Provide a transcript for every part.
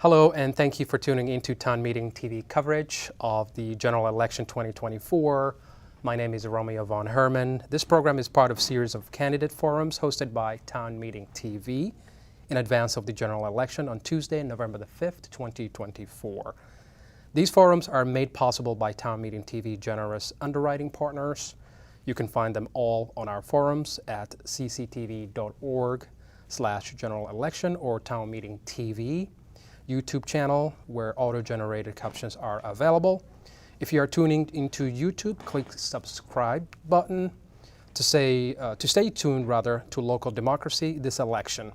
Hello, and thank you for tuning into Town Meeting TV coverage of the General Election 2024. My name is Romeo von Hermann. This program is part of a series of candidate forums hosted by Town Meeting TV in advance of the general election on Tuesday, November the 5th, 2024. These forums are made possible by Town Meeting TV generous underwriting partners. You can find them all on our forums at cctv.org/general election or Town Meeting TV YouTube channel where auto-generated captions are available. If you are tuning into YouTube, click the subscribe button to stay tuned to local democracy this election.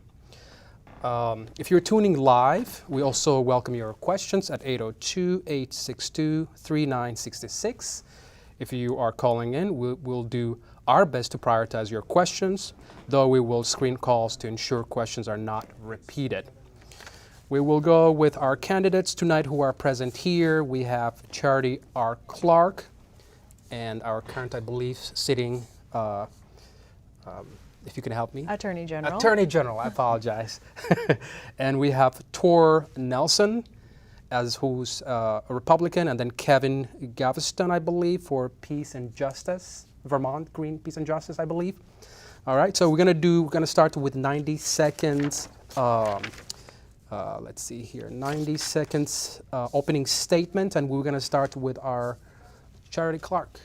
If you're tuning live, we also welcome your questions at 802-862-3966. If you are calling in, we'll do our best to prioritize your questions, though we will screen calls to ensure questions are not repeated. We will go with our candidates tonight who are present here. We have Charity R. Clark and our current, I believe, sitting, if you can help me. Attorney General. Attorney General, I apologize. And we have Ture Nelson, who's a Republican, and then Kevin Gustafson, I believe, for Peace and Justice, Vermont Green Peace and Justice, I believe. All right, so we're gonna start with 90 seconds. Let's see here, 90 seconds opening statement, and we're going to start with our Charity Clark.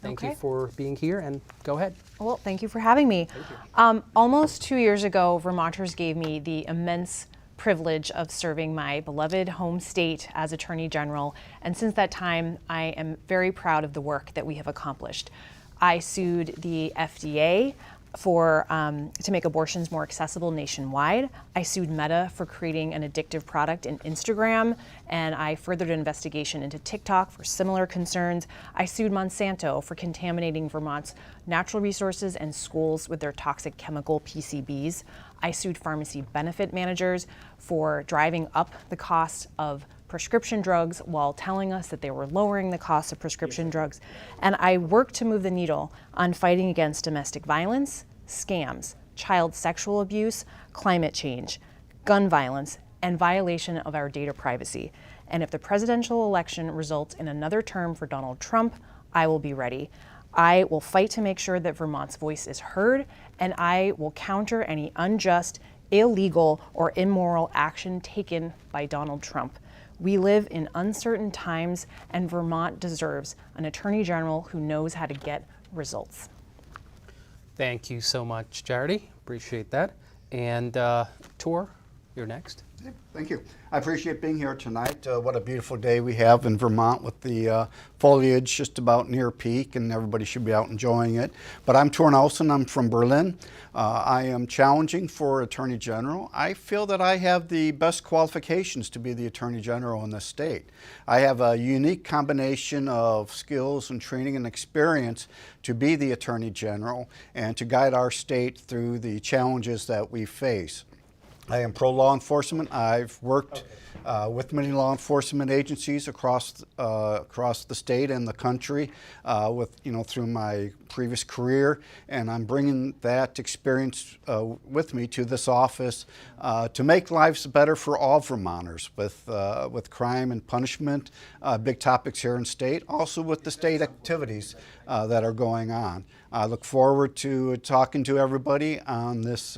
Thank you for being here, and go ahead. Well, thank you for having me. Almost 2 years ago, Vermonters gave me the immense privilege of serving my beloved home state as Attorney General, and since that time, I am very proud of the work that we have accomplished. I sued the FDA to make abortions more accessible nationwide. I sued Meta for creating an addictive product in Instagram, and I furthered an investigation into TikTok for similar concerns. I sued Monsanto for contaminating Vermont's natural resources and schools with their toxic chemical PCBs. I sued pharmacy benefit managers for driving up the cost of prescription drugs while telling us that they were lowering the cost of prescription drugs. And I worked to move the needle on fighting against domestic violence, scams, child sexual abuse, climate change, gun violence, and violation of our data privacy. And if the presidential election results in another term for Donald Trump, I will be ready. I will fight to make sure that Vermont's voice is heard, and I will counter any unjust, illegal, or immoral action taken by Donald Trump. We live in uncertain times, and Vermont deserves an Attorney General who knows how to get results. Thank you so much, Charity. Appreciate that. And Ture, you're next. Thank you. I appreciate being here tonight. What a beautiful day we have in Vermont with the foliage just about near peak, and everybody should be out enjoying it. But I'm Ture Nelson. I'm from Berlin. I am challenging for Attorney General. I feel that I have the best qualifications to be the Attorney General in this state. I have a unique combination of skills and training and experience to be the Attorney General and to guide our state through the challenges that we face. I am pro-law enforcement. I've worked with many law enforcement agencies across the state and the country through my previous career, and I'm bringing that experience with me to this office to make lives better for all Vermonters with crime and punishment, big topics here in state, also with the state activities that are going on. I look forward to talking to everybody on this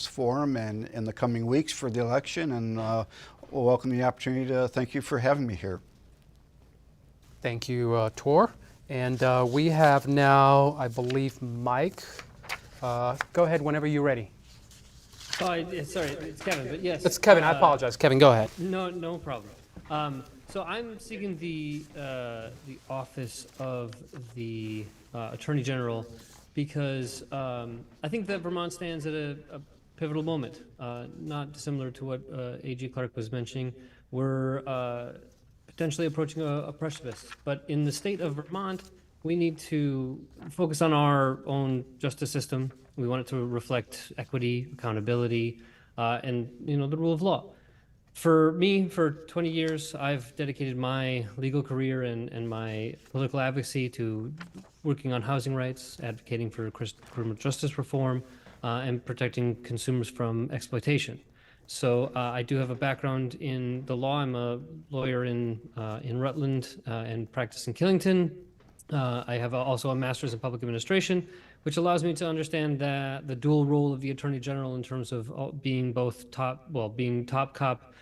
forum and in the coming weeks for the election, and we'll welcome the opportunity to thank you for having me here. Thank you, Ture. And we have now, I believe, Mike. Go ahead whenever you're ready. Sorry, it's Kevin, but yes. It's Kevin, I apologize. Kevin, go ahead. No problem. So I'm seeking the office of the Attorney General because I think that Vermont stands at a pivotal moment, not dissimilar to what A.G. Clark was mentioning. We're potentially approaching a precipice, but in the state of Vermont, we need to focus on our own justice system. We want it to reflect equity, accountability, and the rule of law. For me, for 20 years, I've dedicated my legal career and my political advocacy to working on housing rights, advocating for criminal justice reform, and protecting consumers from exploitation. So I do have a background in the law. I'm a lawyer in Rutland and practice in Killington. I have also a master's in public administration, which allows me to understand the dual role of the Attorney General in terms of being both being top cop,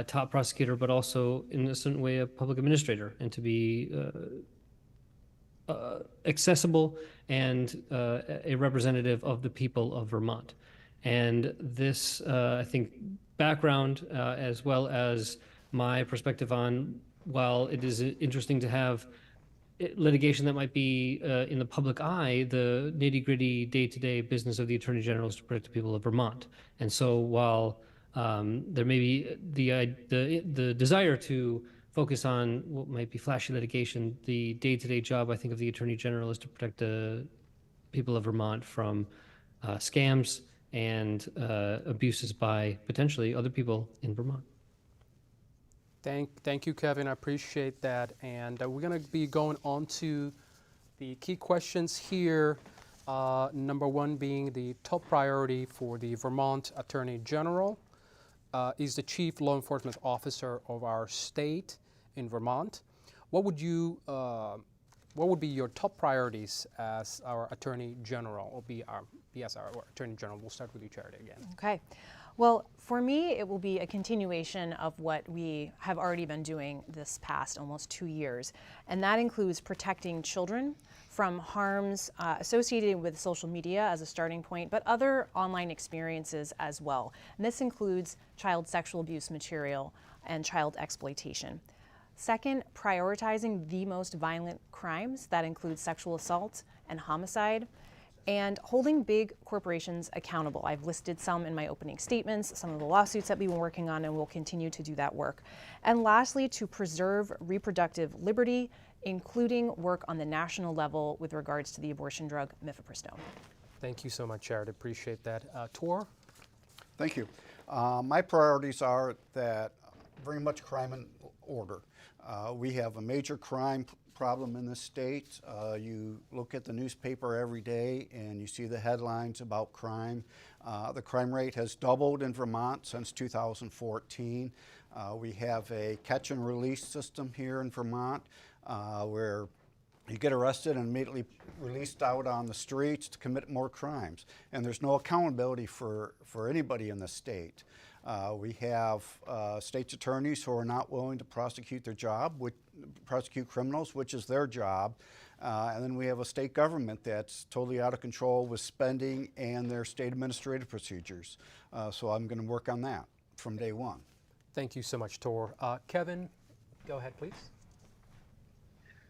top prosecutor, but also in a certain way a public administrator, and to be accessible and a representative of the people of Vermont. And this, I think, background, as well as my perspective on, while it is interesting to have litigation that might be in the public eye, the nitty-gritty day-to-day business of the Attorney General is to protect the people of Vermont. And so while there may be the desire to focus on what might be flashy litigation, the day-to-day job, I think, of the Attorney General is to protect the people of Vermont from scams and abuses by potentially other people in Vermont. Thank you, Kevin. I appreciate that. And we're going to be going on to the key questions here. Number one being the top priority for the Vermont Attorney General is the Chief Law Enforcement Officer of our state in Vermont. What would be your top priorities as our Attorney General, or be as our Attorney General? We'll start with you, Charity, again. Okay. Well, for me, it will be a continuation of what we have already been doing this past almost 2 years. And that includes protecting children from harms associated with social media as a starting point, but other online experiences as well. And this includes child sexual abuse material and child exploitation. Second, prioritizing the most violent crimes. That includes sexual assault and homicide. And holding big corporations accountable. I've listed some in my opening statements, some of the lawsuits that we've been working on, and we'll continue to do that work. And lastly, to preserve reproductive liberty, including work on the national level with regards to the abortion drug mifepristone. Thank you so much, Jared. Appreciate that. Ture? Thank you. My priorities are that very much crime and order. We have a major crime problem in the state. You look at the newspaper every day and you see the headlines about crime. The crime rate has doubled in Vermont since 2014. We have a catch and release system here in Vermont where you get arrested and immediately released out on the streets to commit more crimes. And there's no accountability for anybody in the state. We have state's attorneys who are not willing to prosecute their job, prosecute criminals, which is their job. And then we have a state government that's totally out of control with spending and their state administrative procedures. So I'm going to work on that from day one. Thank you so much, Ture. Kevin, go ahead, please.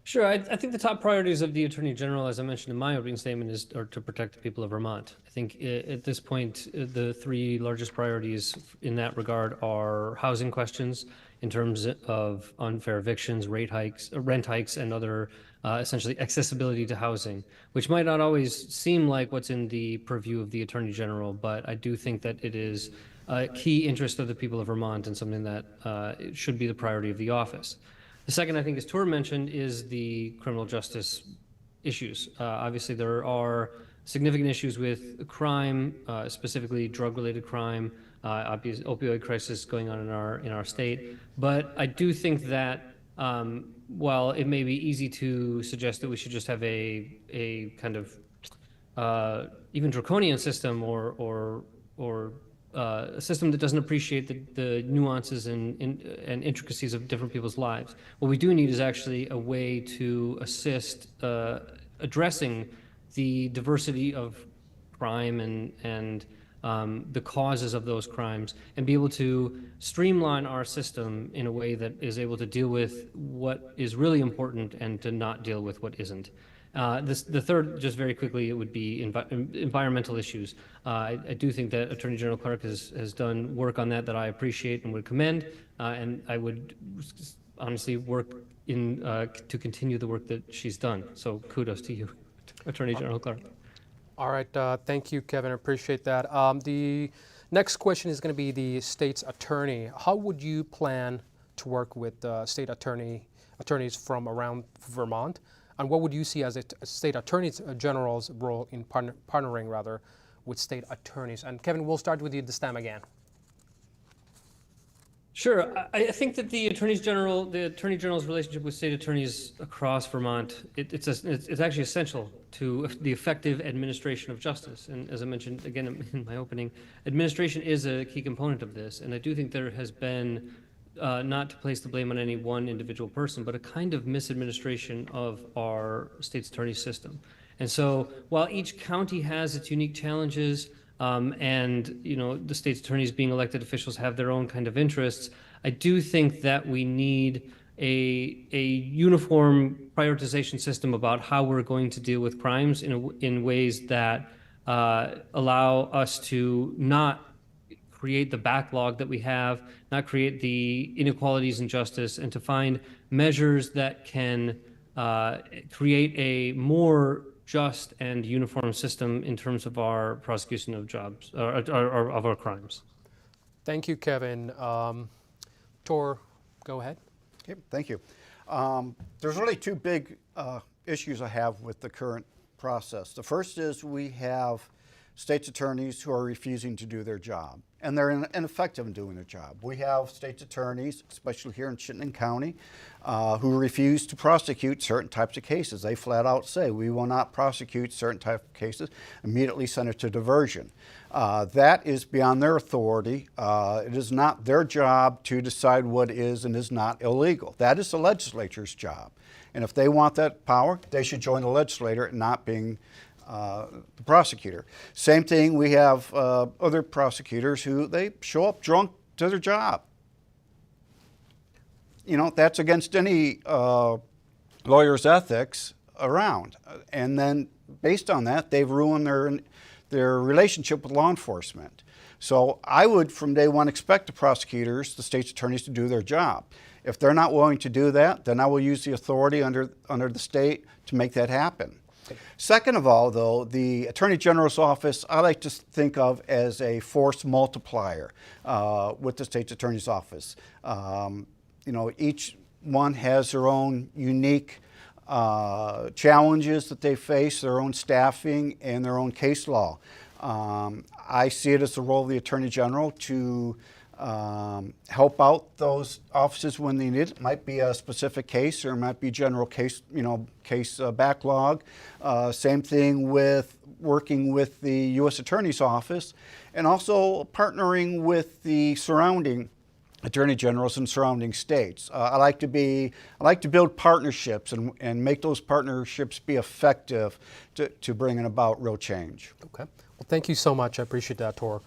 Sure. I think the top priorities of the Attorney General, as I mentioned in my opening statement, are to protect the people of Vermont. I think at this point, the three largest priorities in that regard are housing questions in terms of unfair evictions, rent hikes, and other essentially accessibility to housing, which might not always seem like what's in the purview of the Attorney General, but I do think that it is a key interest of the people of Vermont and something that it should be the priority of the office. The second, I think, as Ture mentioned, is the criminal justice issues. Obviously, there are significant issues with crime, specifically drug-related crime, opioid crisis going on in our state. But I do think that while it may be easy to suggest that we should just have a kind of even draconian system or a system that doesn't appreciate the nuances and intricacies of different people's lives. What we do need is actually a way to assist addressing the diversity of crime and the causes of those crimes, and be able to streamline our system in a way that is able to deal with what is really important and to not deal with what isn't. The third, just very quickly, it would be environmental issues. I do think that Attorney General Clark has done work on that I appreciate and would commend, and I would honestly work to continue the work that she's done. So kudos to you, Attorney General Clark. All right, thank you, Kevin. I appreciate that. The next question is going to be the state's attorney. How would you plan to work with state attorneys from around Vermont? And what would you see as a state attorney general's role in partnering with state attorneys? And Kevin, we'll start with you this time again. Sure. I think that the Attorney General's relationship with state attorneys across Vermont, it's actually essential to the effective administration of justice. And as I mentioned again in my opening, administration is a key component of this. And I do think there has been, not to place the blame on any one individual person, but a kind of misadministration of our state's attorney system. And so while each county has its unique challenges, and the state's attorneys being elected officials have their own kind of interests, I do think that we need a uniform prioritization system about how we're going to deal with crimes in ways that allow us to not create the backlog that we have, not create the inequalities in justice, and to find measures that can create a more just and uniform system in terms of our prosecution of jobs, or of our crimes. Thank you, Kevin. Ture, go ahead. Okay, thank you. There's really two big issues I have with the current process. The first is we have state's attorneys who are refusing to do their job, and they're ineffective in doing their job. We have state's attorneys, especially here in Chittenden County, who refuse to prosecute certain types of cases. They flat out say, we will not prosecute certain types of cases, immediately send it to diversion. That is beyond their authority. It is not their job to decide what is and is not illegal. That is the legislature's job. And if they want that power, they should join the legislator and not being the prosecutor. Same thing, we have other prosecutors who they show up drunk to their job. That's against any lawyer's ethics around. And then based on that, they've ruined their relationship with law enforcement. So I would, from day one, expect the prosecutors, the state's attorneys, to do their job. If they're not willing to do that, then I will use the authority under the state to make that happen. Second of all, though, the Attorney General's office I like to think of as a force multiplier with the state's attorney's office. Each one has their own unique challenges that they face, their own staffing, and their own case law. I see it as the role of the Attorney General to help out those offices when they need it. It might be a specific case, or it might be general case, case backlog. Same thing with working with the U.S. Attorney's Office, and also partnering with the surrounding attorney generals in surrounding states. I like to build partnerships and make those partnerships be effective to bringing about real change. Okay. Well, thank you so much. I appreciate that, Ture.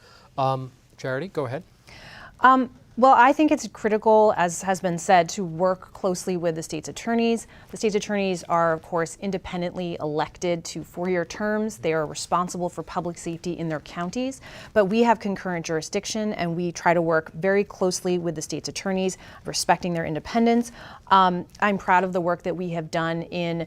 Charity, go ahead. Well, I think it's critical, as has been said, to work closely with the state's attorneys. The state's attorneys are, of course, independently elected to 4-year terms. They are responsible for public safety in their counties, but we have concurrent jurisdiction, and we try to work very closely with the state's attorneys, respecting their independence. I'm proud of the work that we have done in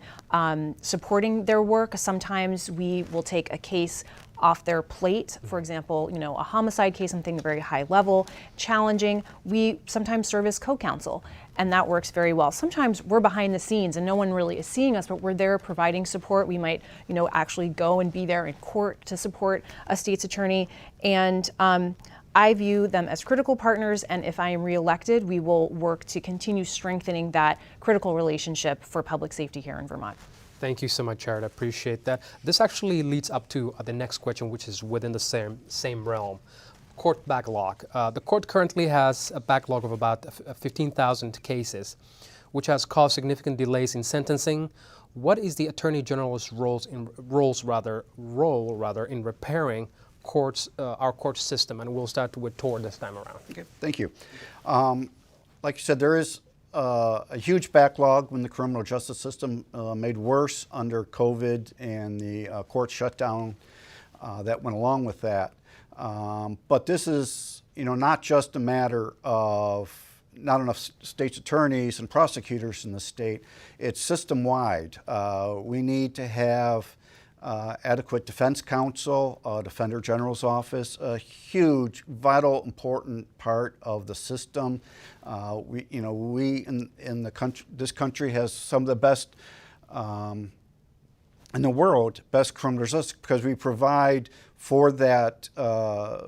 supporting their work. Sometimes we will take a case off their plate. For example, a homicide case, something very high level, challenging. We sometimes serve as co-counsel, and that works very well. Sometimes we're behind the scenes and no one really is seeing us, but we're there providing support. We might, actually go and be there in court to support a state's attorney. And I view them as critical partners, and if I am reelected, we will work to continue strengthening that critical relationship for public safety here in Vermont. Thank you so much, Jared. I appreciate that. This actually leads up to the next question, which is within the same realm. Court backlog. The court currently has a backlog of about 15,000 cases, which has caused significant delays in sentencing. What is the Attorney General's role in repairing our court system? And we'll start with Ture this time around. Okay, thank you. Like you said, there is a huge backlog in the criminal justice system, made worse under COVID and the court shutdown that went along with that. But this is, not just a matter of not enough state's attorneys and prosecutors in the state. It's system-wide. We need to have adequate defense counsel, Defender General's office, a huge, vital, important part of the system. We in the country, this country has some of the best in the world, best criminal justice, because we provide for that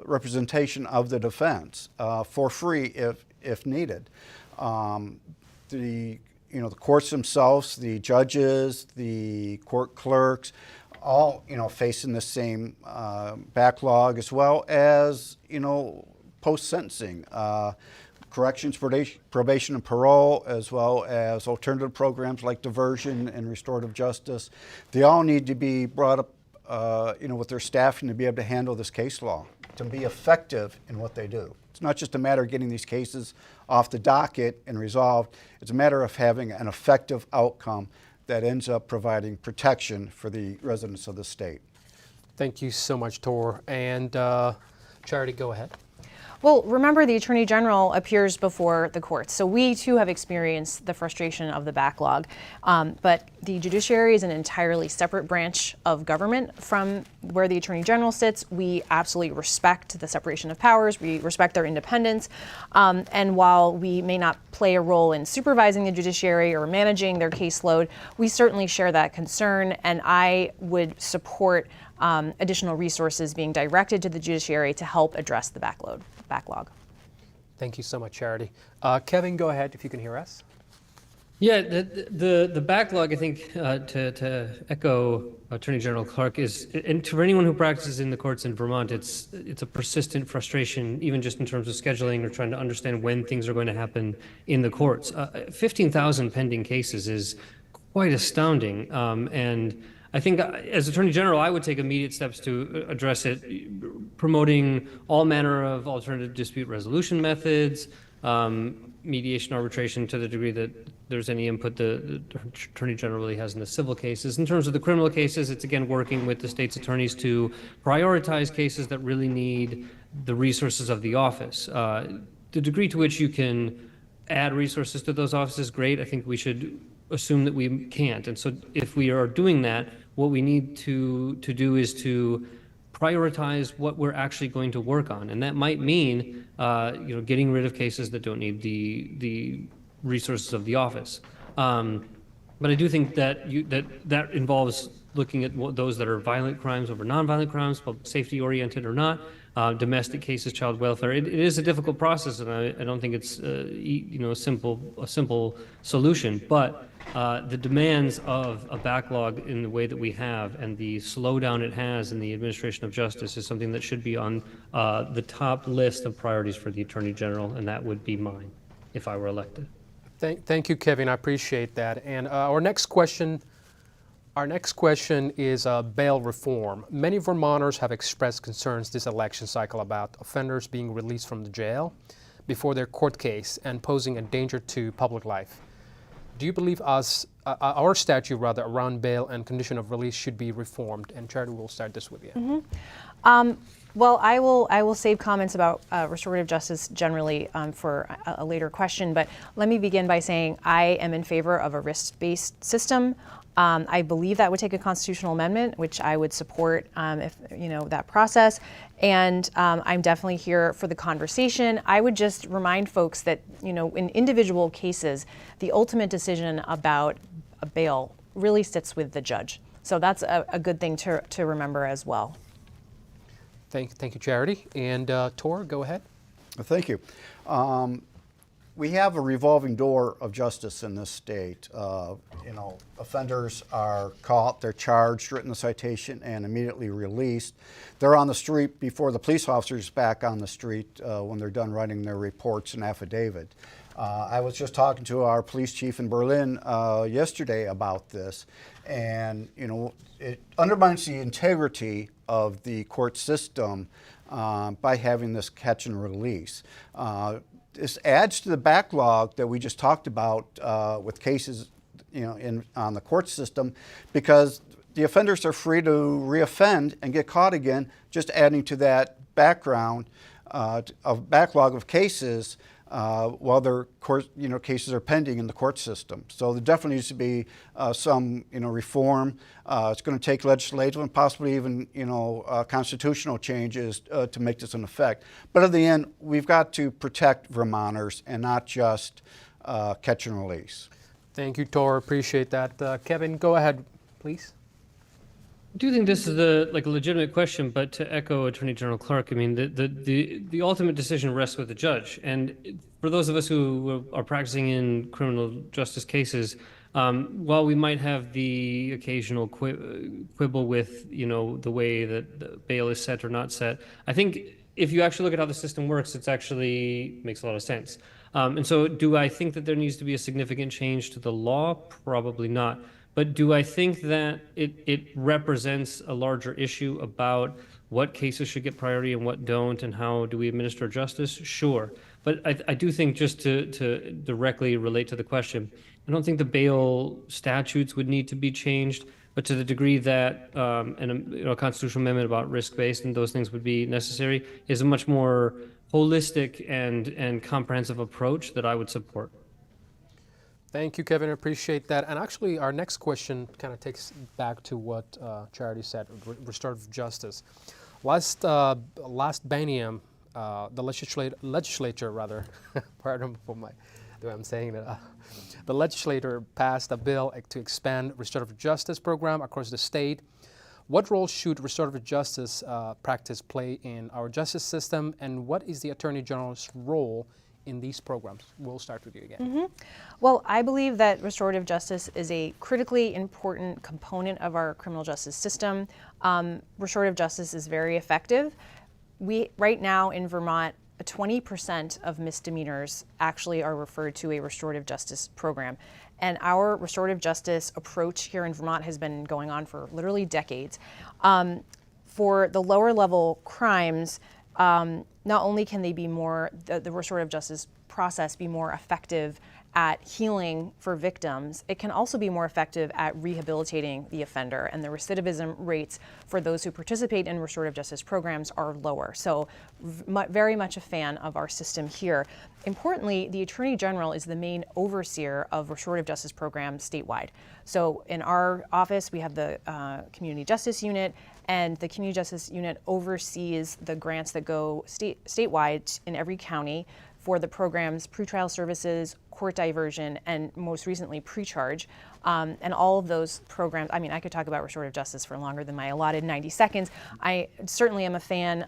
representation of the defense for free if needed. The courts themselves, the judges, the court clerks, all facing the same backlog, as well as post-sentencing, corrections, probation and parole, as well as alternative programs like diversion and restorative justice. They all need to be brought up with their staffing to be able to handle this case law, to be effective in what they do. It's not just a matter of getting these cases off the docket and resolved. It's a matter of having an effective outcome that ends up providing protection for the residents of the state. Thank you so much, Ture. And Charity, go ahead. Well, remember, the Attorney General appears before the courts, so we too have experienced the frustration of the backlog. But the judiciary is an entirely separate branch of government from where the Attorney General sits. We absolutely respect the separation of powers. We respect their independence. And while we may not play a role in supervising the judiciary or managing their caseload, we certainly share that concern, and I would support additional resources being directed to the judiciary to help address the backlog. Thank you so much, Charity. Kevin, go ahead if you can hear us. Yeah, the backlog, I think, to echo Attorney General Clark, is, and for anyone who practices in the courts in Vermont, it's a persistent frustration, even just in terms of scheduling or trying to understand when things are going to happen in the courts. 15,000 pending cases is quite astounding, and I think as Attorney General, I would take immediate steps to address it, promoting all manner of alternative dispute resolution methods, mediation, arbitration to the degree that there's any input the Attorney General really has in the civil cases. In terms of the criminal cases, it's again working with the state's attorneys to prioritize cases that really need the resources of the office. The degree to which you can add resources to those offices, great. I think we should assume that we can't. And so if we are doing that, what we need to do is to prioritize what we're actually going to work on. And that might mean, getting rid of cases that don't need the resources of the office. But I do think that that involves looking at those that are violent crimes over nonviolent crimes, public safety oriented or not, domestic cases, child welfare. It is a difficult process, and I don't think it's a simple solution. But the demands of a backlog in the way that we have, and the slowdown it has in the administration of justice, is something that should be on the top list of priorities for the Attorney General, and that would be mine if I were elected. Thank you, Kevin. I appreciate that. And our next question is bail reform. Many Vermonters have expressed concerns this election cycle about offenders being released from the jail before their court case and posing a danger to public life. Do you believe our statute around bail and condition of release should be reformed? And Charity, we'll start this with you. Mm-hmm. Well, I will save comments about restorative justice generally for a later question, but let me begin by saying I am in favor of a risk-based system. I believe that would take a constitutional amendment, which I would support if that process. And I'm definitely here for the conversation. I would just remind folks that in individual cases, the ultimate decision about a bail really sits with the judge. So that's a good thing to remember as well. Thank you, Charity. And Ture, go ahead. Thank you. We have a revolving door of justice in this state. Offenders are caught, they're charged, written a citation, and immediately released. They're on the street before the police officer's back on the street when they're done writing their reports and affidavit. I was just talking to our police chief in Berlin yesterday about this, and it undermines the integrity of the court system by having this catch and release. This adds to the backlog that we just talked about with cases, on the court system, because the offenders are free to reoffend and get caught again, just adding to that background of backlog of cases while their cases are pending in the court system. So there definitely needs to be some reform. It's going to take legislative and possibly even constitutional changes to make this an effect. But at the end, we've got to protect Vermonters and not just catch and release. Thank you, Ture. Appreciate that. Kevin, go ahead, please. I do think this is a legitimate question, but to echo Attorney General Clark, I mean, the ultimate decision rests with the judge. And for those of us who are practicing in criminal justice cases, while we might have the occasional quibble with, the way that the bail is set or not set, I think if you actually look at how the system works, it's actually makes a lot of sense. And so do I think that there needs to be a significant change to the law? Probably not. But do I think that it represents a larger issue about what cases should get priority and what don't, and how do we administer justice? Sure. But I do think, just to directly relate to the question, I don't think the bail statutes would need to be changed, but to the degree that a constitutional amendment about risk-based and those things would be necessary, is a much more holistic and comprehensive approach that I would support. Thank you, Kevin. I appreciate that. And actually, our next question kind of takes back to what Charity said, restorative justice. Last biennium, the legislature, pardon for the way I'm saying it, the legislature passed a bill to expand restorative justice program across the state. What role should restorative justice practice play in our justice system, and what is the Attorney General's role in these programs? We'll start with you again. Mm-hmm. Well, I believe that restorative justice is a critically important component of our criminal justice system. Restorative justice is very effective. Right now in Vermont, 20% of misdemeanors actually are referred to a restorative justice program. And our restorative justice approach here in Vermont has been going on for literally decades. For the lower level crimes, not only can they be the restorative justice process be more effective at healing for victims, it can also be more effective at rehabilitating the offender, and the recidivism rates for those who participate in restorative justice programs are lower. So very much a fan of our system here. Importantly, the Attorney General is the main overseer of restorative justice programs statewide. So in our office, we have the Community Justice Unit, and the Community Justice Unit oversees the grants that go statewide in every county for the programs pretrial services, court diversion, and most recently pre-charge. And all of those programs, I mean, I could talk about restorative justice for longer than my allotted 90 seconds. I certainly am a fan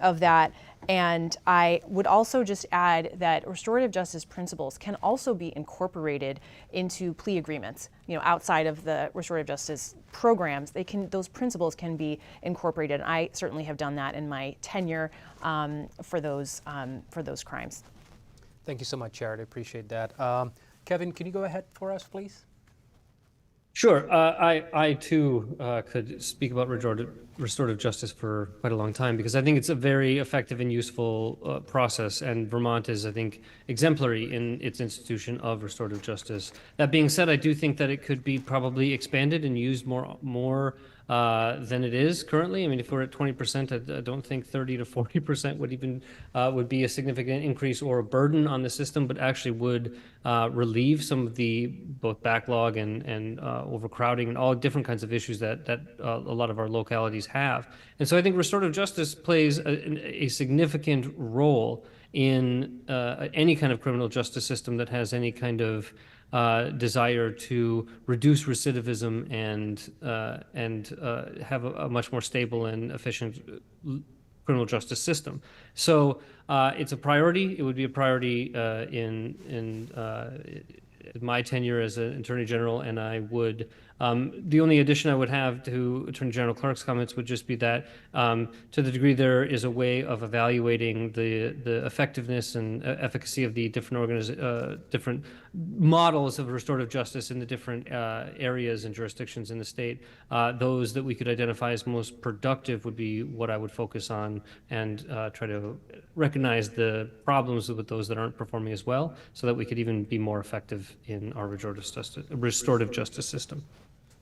of that. And I would also just add that restorative justice principles can also be incorporated into plea agreements. Outside of the restorative justice programs, those principles can be incorporated. And I certainly have done that in my tenure for those crimes. Thank you so much, Charity. Appreciate that. Kevin, can you go ahead for us, please? Sure. I too could speak about restorative justice for quite a long time, because I think it's a very effective and useful process, and Vermont is, I think, exemplary in its institution of restorative justice. That being said, I do think that it could be probably expanded and used more than it is currently. I mean, if we're at 20%, I don't think 30 to 40% would be a significant increase or a burden on the system, but actually would relieve some of the both backlog and overcrowding and all different kinds of issues that a lot of our localities have. And so I think restorative justice plays a significant role in any kind of criminal justice system that has any kind of desire to reduce recidivism and have a much more stable and efficient criminal justice system. So it's a priority. It would be a priority in my tenure as an Attorney General, and I would. The only addition I would have to Attorney General Clark's comments would just be that, to the degree there is a way of evaluating the effectiveness and efficacy of the different models of restorative justice in the different areas and jurisdictions in the state, those that we could identify as most productive would be what I would focus on, and try to recognize the problems with those that aren't performing as well, so that we could even be more effective in our restorative justice system.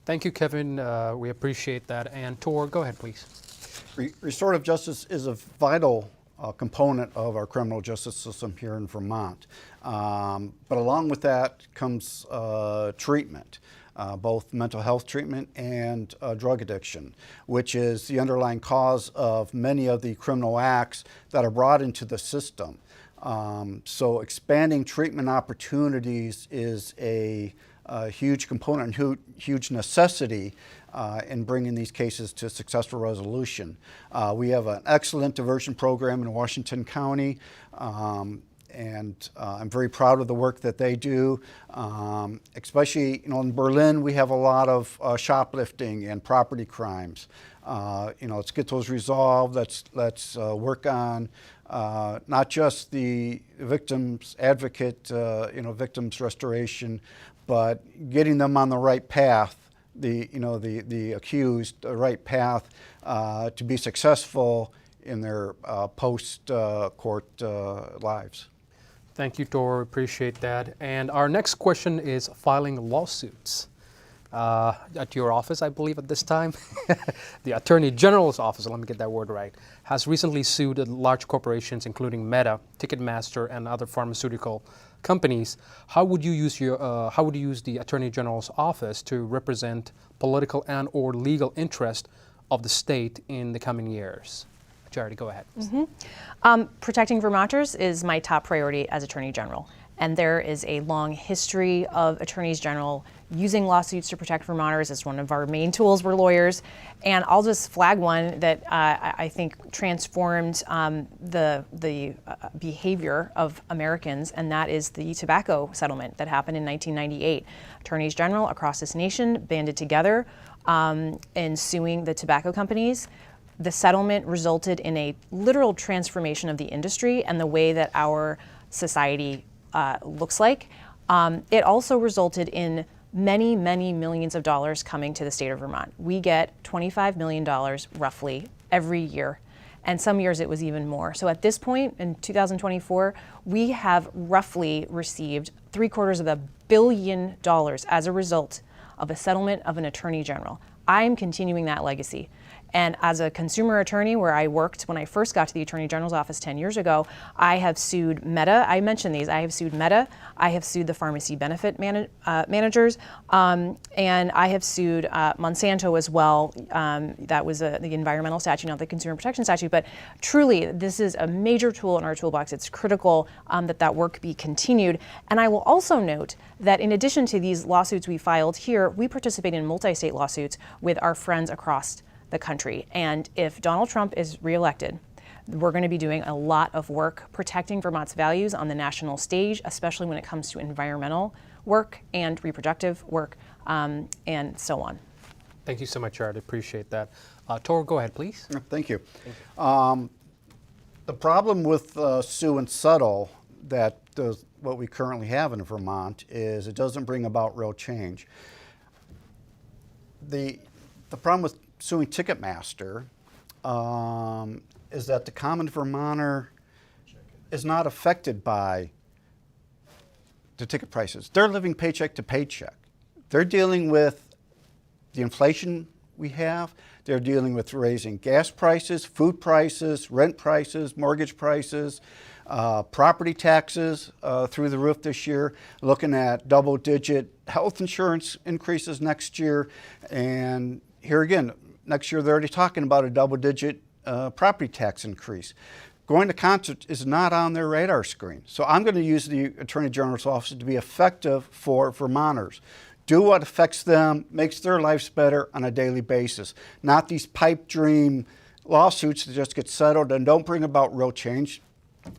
Thank you, Kevin. We appreciate that. And Ture, go ahead, please. Restorative justice is a vital component of our criminal justice system here in Vermont. But along with that comes treatment, both mental health treatment and drug addiction, which is the underlying cause of many of the criminal acts that are brought into the system. So expanding treatment opportunities is a huge component, huge necessity in bringing these cases to successful resolution. We have an excellent diversion program in Washington County, and I'm very proud of the work that they do. Especially, in Berlin, we have a lot of shoplifting and property crimes. Let's get those resolved. Let's work on not just the victims advocate, victims restoration, but getting them on the right path, the accused, the right path to be successful in their post-court lives. Thank you, Ture. Appreciate that. And our next question is filing lawsuits. At your office, I believe, at this time. The Attorney General's office, let me get that word right, has recently sued large corporations, including Meta, Ticketmaster, and other pharmaceutical companies. How would you use the Attorney General's office to represent political and/or legal interest of the state in the coming years? Charity, go ahead. Protecting Vermonters is my top priority as Attorney General. And there is a long history of attorneys general using lawsuits to protect Vermonters. It's one of our main tools. We're lawyers. And I'll just flag one that I think transformed the behavior of Americans, and that is the tobacco settlement that happened in 1998. Attorneys general across this nation banded together in suing the tobacco companies. The settlement resulted in a literal transformation of the industry and the way that our society looks like. It also resulted in many, many millions of dollars coming to the state of Vermont. We get $25 million roughly every year, and some years it was even more. So at this point in 2024, we have roughly received $750 million as a result of a settlement of an attorney general. I am continuing that legacy. And as a consumer attorney, where I worked when I first got to the Attorney General's office 10 years ago, I have sued Meta. I mentioned these. I have sued Meta. I have sued the pharmacy benefit managers. And I have sued Monsanto as well. That was the environmental statute, not the consumer protection statute. But truly, this is a major tool in our toolbox. It's critical that work be continued. And I will also note that in addition to these lawsuits we filed here, we participate in multi-state lawsuits with our friends across the country. And if Donald Trump is reelected, we're going to be doing a lot of work protecting Vermont's values on the national stage, especially when it comes to environmental work and reproductive work, and so on. Thank you so much, Jared. Appreciate that. Ture, go ahead, please. Thank you. The problem with sue and settle what we currently have in Vermont is it doesn't bring about real change. The problem with suing Ticketmaster is that the common Vermonter is not affected by the ticket prices. They're living paycheck to paycheck. They're dealing with the inflation we have. They're dealing with raising gas prices, food prices, rent prices, mortgage prices, property taxes through the roof this year, looking at double-digit health insurance increases next year. And here again, next year they're already talking about a double-digit property tax increase. Going to concert is not on their radar screen. So I'm going to use the Attorney General's office to be effective for Vermonters. Do what affects them, makes their lives better on a daily basis. Not these pipe dream lawsuits that just get settled and don't bring about real change.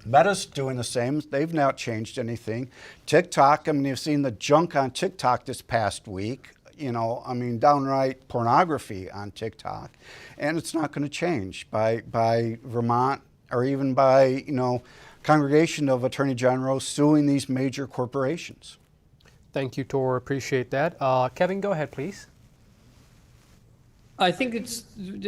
Meta's doing the same. They've not changed anything. TikTok, you've seen the junk on TikTok this past week. Downright pornography on TikTok. And it's not going to change by Vermont or even by, congregation of attorney generals suing these major corporations. Thank you, Ture. Appreciate that. Kevin, go ahead, please. I think it's,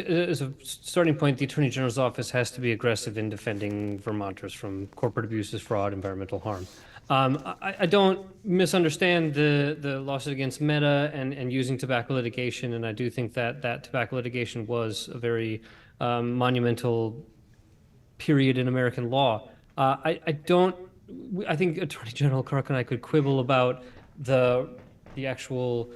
as a starting point, the Attorney General's office has to be aggressive in defending Vermonters from corporate abuses, fraud, environmental harm. I don't misunderstand the lawsuit against Meta and using tobacco litigation, and I do think that tobacco litigation was a very monumental period in American law. I think Attorney General Clark and I could quibble about the actual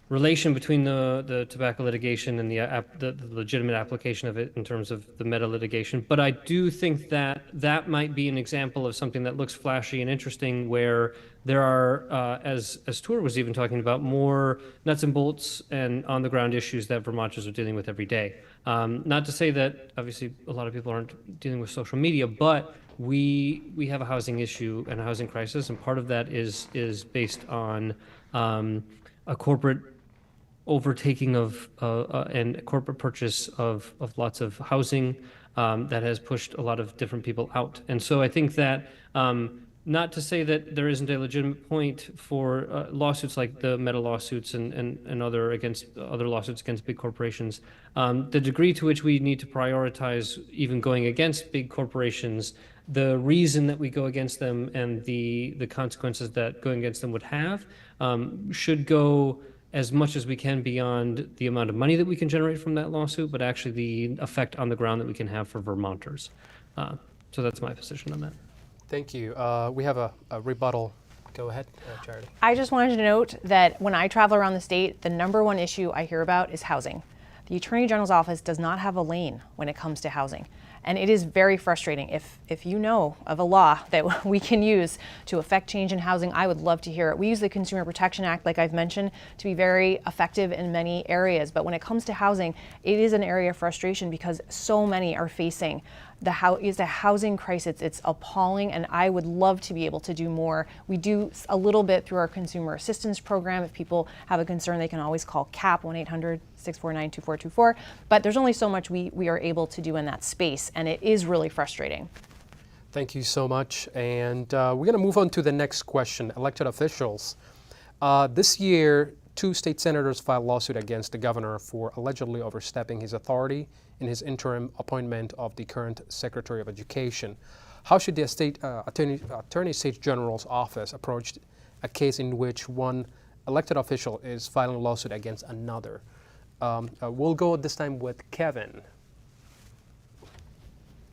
relation between the tobacco litigation and the legitimate application of it in terms of the meta litigation. But I do think that that might be an example of something that looks flashy and interesting, where there are, as Ture was even talking about, more nuts and bolts and on the ground issues that Vermonters are dealing with every day. Not to say that obviously a lot of people aren't dealing with social media, but we have a housing issue and a housing crisis, and part of that is based on a corporate overtaking of and corporate purchase of lots of housing that has pushed a lot of different people out. And so I think that, not to say that there isn't a legitimate point for lawsuits like the meta lawsuits and other lawsuits against big corporations, the degree to which we need to prioritize even going against big corporations, the reason that we go against them and the consequences that going against them would have, should go as much as we can beyond the amount of money that we can generate from that lawsuit, but actually the effect on the ground that we can have for Vermonters. So that's my position on that. Thank you. We have a rebuttal. Go ahead, Charity. I just wanted to note that when I travel around the state, the number one issue I hear about is housing. The Attorney General's office does not have a lane when it comes to housing. And it is very frustrating. If you know of a law that we can use to affect change in housing, I would love to hear it. We use the Consumer Protection Act, like I've mentioned, to be very effective in many areas. But when it comes to housing, it is an area of frustration because so many are facing the housing crisis. It's appalling, and I would love to be able to do more. We do a little bit through our consumer assistance program. If people have a concern, they can always call CAP 1-800-649-2424. But there's only so much we are able to do in that space, and it is really frustrating. Thank you so much. And we're going to move on to the next question. Elected officials. This year, 2 state senators filed a lawsuit against the governor for allegedly overstepping his authority in his interim appointment of the current Secretary of Education. How should the state Attorney State General's office approach a case in which one elected official is filing a lawsuit against another? We'll go this time with Kevin.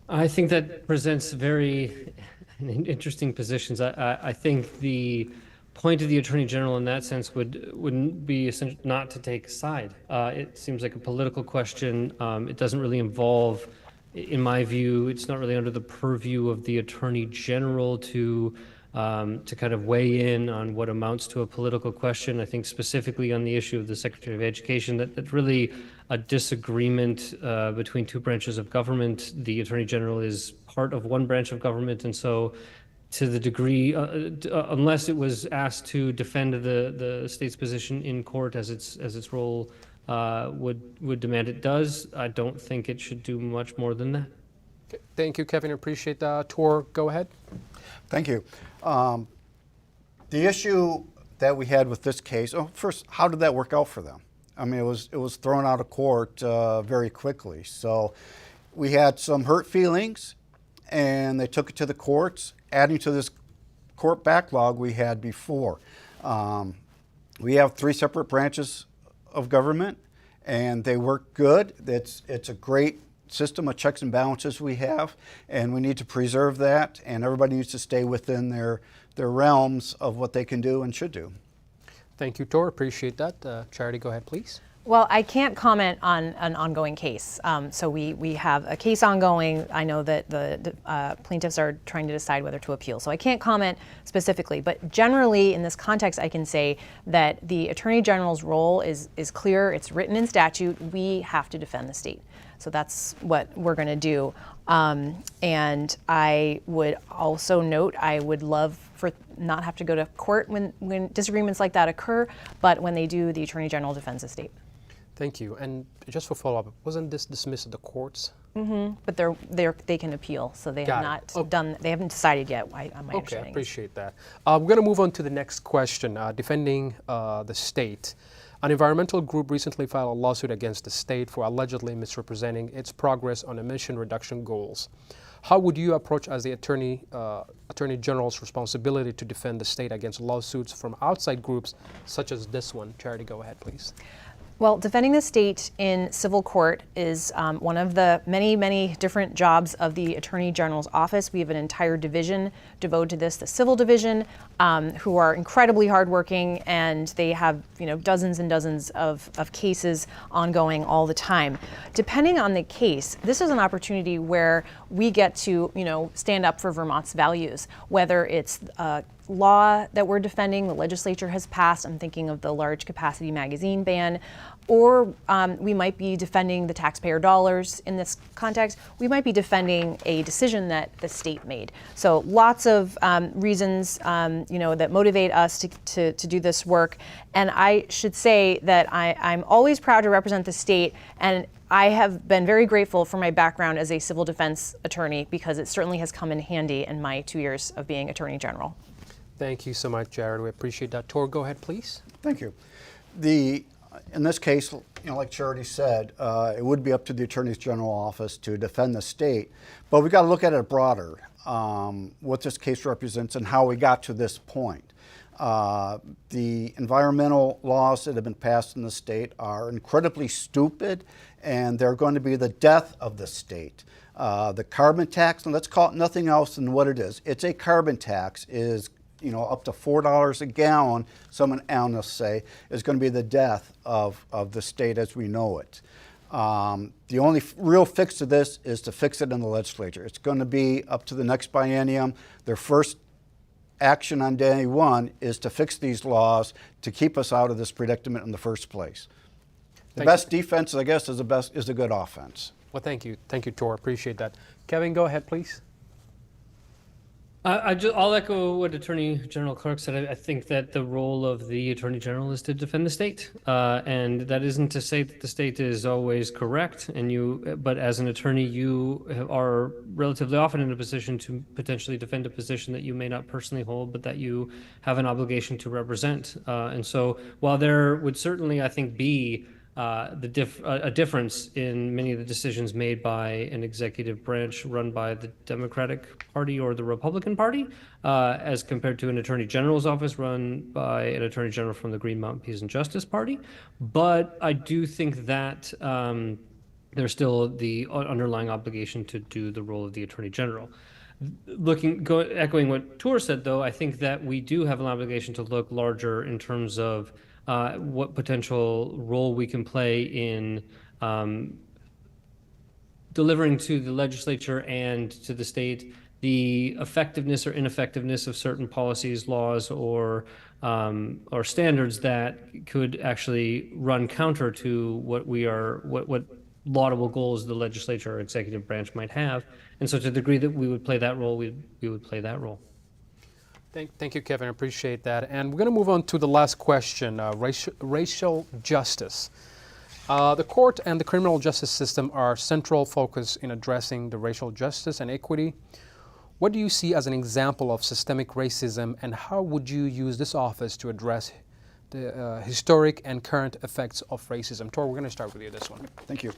I think that presents very interesting positions. I think the point of the Attorney General in that sense wouldn't be not to take a side. It seems like a political question. It doesn't really involve, in my view, it's not really under the purview of the Attorney General to kind of weigh in on what amounts to a political question. I think specifically on the issue of the Secretary of Education, that's really a disagreement between 2 branches of government. The Attorney General is part of one branch of government, and so to the degree, unless it was asked to defend the state's position in court as its role would demand it does, I don't think it should do much more than that. Okay. Thank you, Kevin. Appreciate that. Ture, go ahead. Thank you. The issue that we had with this case, first, how did that work out for them? I mean, it was thrown out of court very quickly. So we had some hurt feelings, and they took it to the courts, adding to this court backlog we had before. We have 3 separate branches of government, and they work good. It's a great system of checks and balances we have, and we need to preserve that, and everybody needs to stay within their realms of what they can do and should do. Thank you, Ture. Appreciate that. Charity, go ahead, please. Well, I can't comment on an ongoing case. So we have a case ongoing. I know that the plaintiffs are trying to decide whether to appeal. So I can't comment specifically. But generally, in this context, I can say that the Attorney General's role is clear. It's written in statute. We have to defend the state. So that's what we're going to do. And I would also note, I would love for not have to go to court when disagreements like that occur, but when they do, the Attorney General defends the state. Thank you. And just for follow-up, wasn't this dismissed at the courts? Mm-hmm. But they can appeal, so they have not done. They haven't decided yet. On my Okay, I appreciate that. We're going to move on to the next question. Defending the state. An environmental group recently filed a lawsuit against the state for allegedly misrepresenting its progress on emission reduction goals. How would you approach as the Attorney General's responsibility to defend the state against lawsuits from outside groups such as this one? Charity, go ahead, please. Well, defending the state in civil court is one of the many, many different jobs of the Attorney General's office. We have an entire division devoted to this, the Civil Division, who are incredibly hardworking, and they have dozens and dozens of cases ongoing all the time. Depending on the case, this is an opportunity where we get to stand up for Vermont's values, whether it's law that we're defending, the legislature has passed. I'm thinking of the large capacity magazine ban, or we might be defending the taxpayer dollars in this context. We might be defending a decision that the state made. So lots of reasons, that motivate us to do this work. And I should say that I'm always proud to represent the state, and I have been very grateful for my background as a civil defense attorney, because it certainly has come in handy in my 2 years of being Attorney General. Thank you so much, Jared. We appreciate that. Ture, go ahead, please. Thank you. In this case, like Charity said, it would be up to the Attorney General office to defend the state, but we got to look at it broader, what this case represents and how we got to this point. The environmental laws that have been passed in the state are incredibly stupid, and they're going to be the death of the state. The carbon tax, and let's call it nothing else than what it is. It's a carbon tax, is up to $4 a gallon, some analysts say, is going to be the death of the state as we know it. The only real fix to this is to fix it in the legislature. It's going to be up to the next biennium. Their first action on day one is to fix these laws to keep us out of this predicament in the first place. The best defense, I guess, is a good offense. Well, thank you. Thank you, Ture. Appreciate that. Kevin, go ahead, please. I'll echo what Attorney General Clark said. I think that the role of the Attorney General is to defend the state, and that isn't to say that the state is always correct. But as an attorney, you are relatively often in a position to potentially defend a position that you may not personally hold, but that you have an obligation to represent. And so, while there would certainly, I think, be a difference in many of the decisions made by an executive branch run by the Democratic Party or the Republican Party, as compared to an Attorney General's office run by an Attorney General from the Green Mountain Peace and Justice Party. But I do think that there's still the underlying obligation to do the role of the Attorney General. Echoing what Ture said, though, I think that we do have an obligation to look larger in terms of what potential role we can play in delivering to the legislature and to the state the effectiveness or ineffectiveness of certain policies, laws, or standards that could actually run counter to what laudable goals the legislature or executive branch might have. And so to the degree that we would play that role, we would play that role. Thank you, Kevin. I appreciate that. And we're going to move on to the last question, racial justice. The court and the criminal justice system are central focus in addressing the racial justice and equity. What do you see as an example of systemic racism, and how would you use this office to address the historic and current effects of racism? Ture, we're going to start with you this one. Thank you.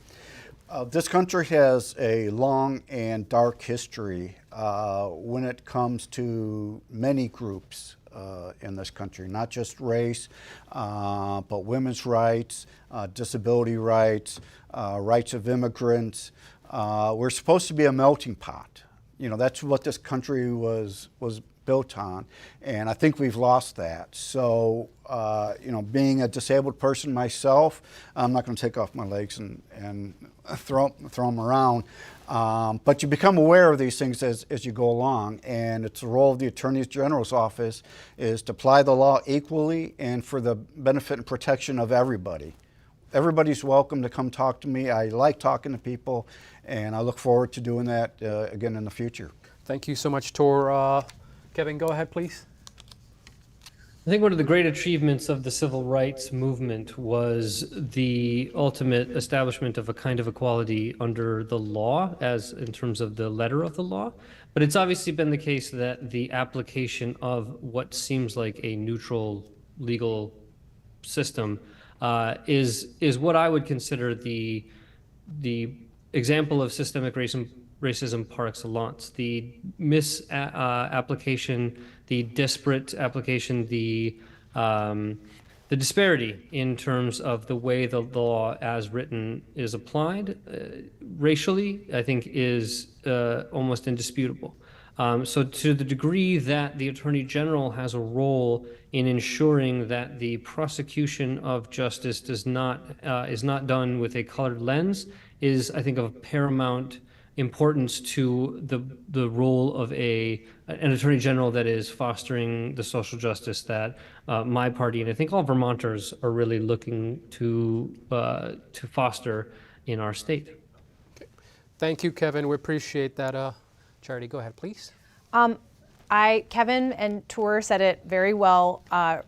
This country has a long and dark history when it comes to many groups in this country, not just race, but women's rights, disability rights, rights of immigrants. We're supposed to be a melting pot. That's what this country was built on, and I think we've lost that. So, being a disabled person myself, I'm not going to take off my legs and throw them around, but you become aware of these things as you go along, and it's the role of the Attorney General's office is to apply the law equally and for the benefit and protection of everybody. Everybody's welcome to come talk to me. I like talking to people, and I look forward to doing that again in the future. Thank you so much, Ture. Kevin, go ahead, please. I think one of the great achievements of the civil rights movement was the ultimate establishment of a kind of equality under the law, as in terms of the letter of the law. But it's obviously been the case that the application of what seems like a neutral legal system is what I would consider the example of systemic racism par excellence. The misapplication, the disparate application, the the disparity in terms of the way the law as written is applied racially, I think, is almost indisputable. So to the degree that the Attorney General has a role in ensuring that the prosecution of justice is not done with a colored lens is, I think, of paramount importance to the role of an Attorney General that is fostering the social justice that my party and I think all Vermonters are really looking to foster in our state. Thank you, Kevin. We appreciate that. Charity, go ahead, please. Kevin and Ture said it very well.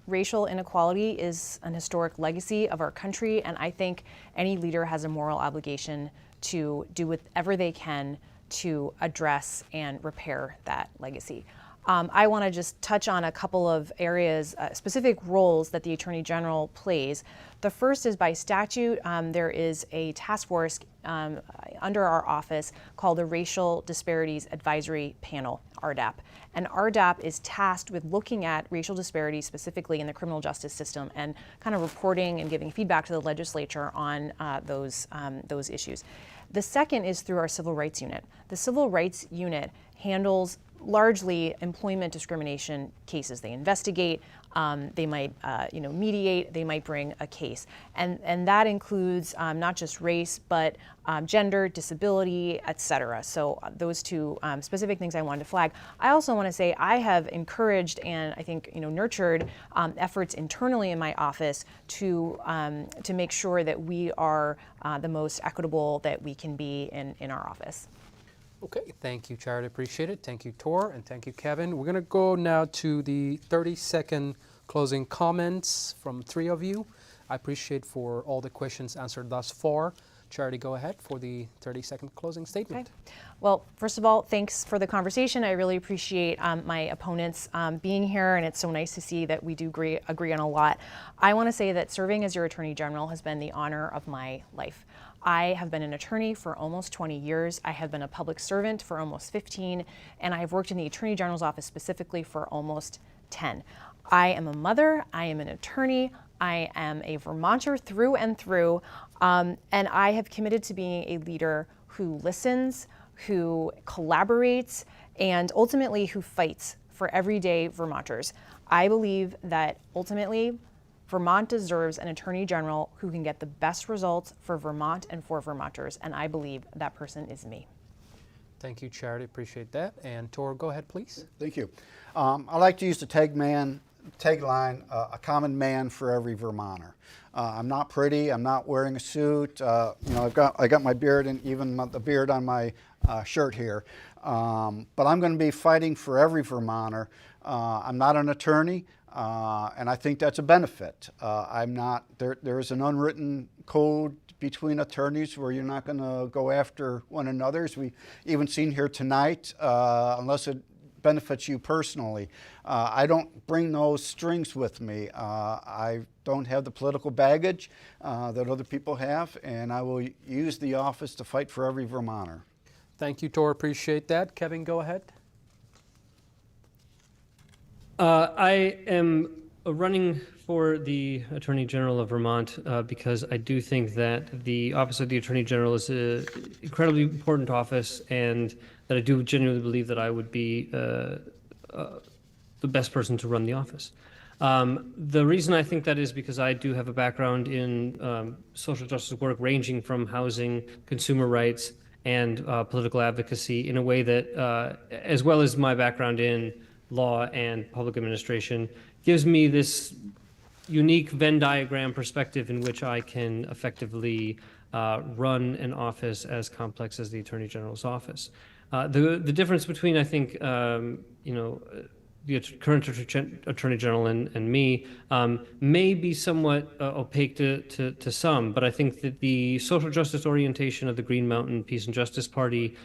Racial inequality is an historic legacy of our country, and I think any leader has a moral obligation to do whatever they can to address and repair that legacy. I want to just touch on a couple of areas, specific roles that the Attorney General plays. The first is by statute. There is a task force under our office called the Racial Disparities Advisory Panel, RDAP. And RDAP is tasked with looking at racial disparities specifically in the criminal justice system and kind of reporting and giving feedback to the legislature on those issues. The second is through our Civil Rights Unit. The Civil Rights Unit handles largely employment discrimination cases. They investigate, they might mediate, they might bring a case. And that includes not just race, but gender, disability, et cetera. So those two specific things I wanted to flag. I also want to say I have encouraged and I think nurtured efforts internally in my office to make sure that we are the most equitable that we can be in our office. Okay, thank you, Charity. Appreciate it. Thank you, Tor, and thank you, Kevin. We're going to go now to the 30-second closing comments from three of you. I appreciate for all the questions answered thus far. Charity, go ahead for the 30-second closing statement. Okay. Well, first of all, thanks for the conversation. I really appreciate my opponents being here, and it's so nice to see that we do agree on a lot. I want to say that serving as your Attorney General has been the honor of my life. I have been an attorney for almost 20 years. I have been a public servant for almost 15, and I have worked in the Attorney General's office specifically for almost 10. I am a mother, I am an attorney, I am a Vermonter through and through, and I have committed to being a leader who listens, who collaborates, and ultimately who fights for everyday Vermonters. I believe that ultimately Vermont deserves an Attorney General who can get the best results for Vermont and for Vermonters, and I believe that person is me. Thank you, Charity. Appreciate that. And Tor, go ahead, please. Thank you. I like to use the tagline, a common man for every Vermonter. I'm not pretty. I'm not wearing a suit. I got my beard and even the beard on my shirt here. But I'm going to be fighting for every Vermonter. I'm not an attorney. And I think that's a benefit. There is an unwritten code between attorneys where you're not going to go after one another, as we even seen here tonight, unless it benefits you personally. I don't bring those strings with me. I don't have the political baggage that other people have, and I will use the office to fight for every Vermonter. Thank you, Tor. Appreciate that. Kevin, go ahead. I am running for the Attorney General of Vermont because I do think that the Office of the Attorney General is an incredibly important office, and that I do genuinely believe that I would be the best person to run the office. The reason I think that is because I do have a background in social justice work ranging from housing, consumer rights, and political advocacy in a way that, as well as my background in law and public administration, gives me this unique Venn diagram perspective in which I can effectively run an office as complex as the Attorney General's office. The difference between, I think, the current Attorney General and me may be somewhat opaque to some, but I think that the social justice orientation of the Green Mountain Peace and Justice Party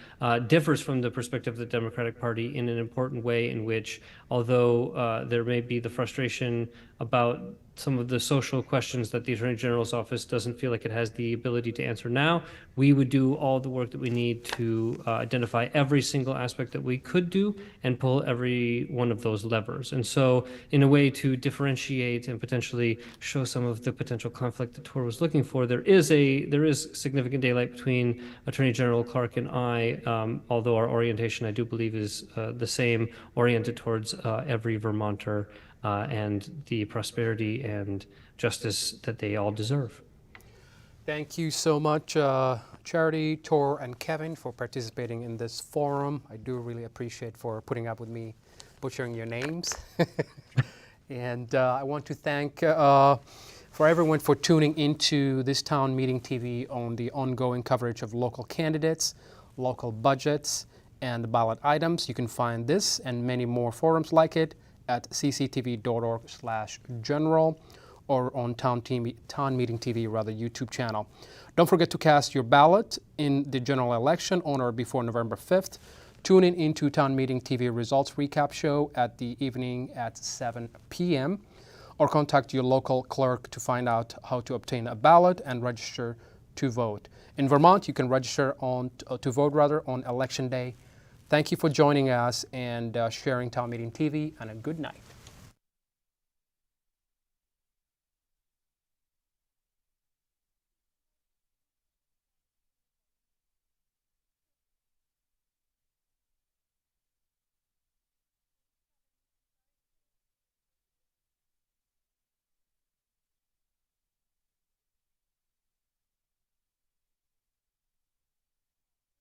differs from the perspective of the Democratic Party in an important way in which, although there may be the frustration about some of the social questions that the Attorney General's office doesn't feel like it has the ability to answer now. We would do all the work that we need to identify every single aspect that we could do and pull every one of those levers. And so in a way to differentiate and potentially show some of the potential conflict that Ture was looking for, there is significant daylight between Attorney General Clark and I, although our orientation, I do believe, is the same, oriented towards every Vermonter and the prosperity and justice that they all deserve. Thank you so much, Charity, Ture, and Kevin, for participating in this forum. I do really appreciate for putting up with me butchering your names. And I want to thank for everyone for tuning into this Town Meeting TV on the ongoing coverage of local candidates, local budgets, and ballot items. You can find this and many more forums like it at cctv.org/general or on Town Meeting TV YouTube channel. Don't forget to cast your ballot in the general election on or before November 5th. Tune in into Town Meeting TV results recap show at the evening at 7 p.m. or contact your local clerk to find out how to obtain a ballot and register to vote. In Vermont, you can register to vote on Election Day. Thank you for joining us and sharing Town Meeting TV, and a good night.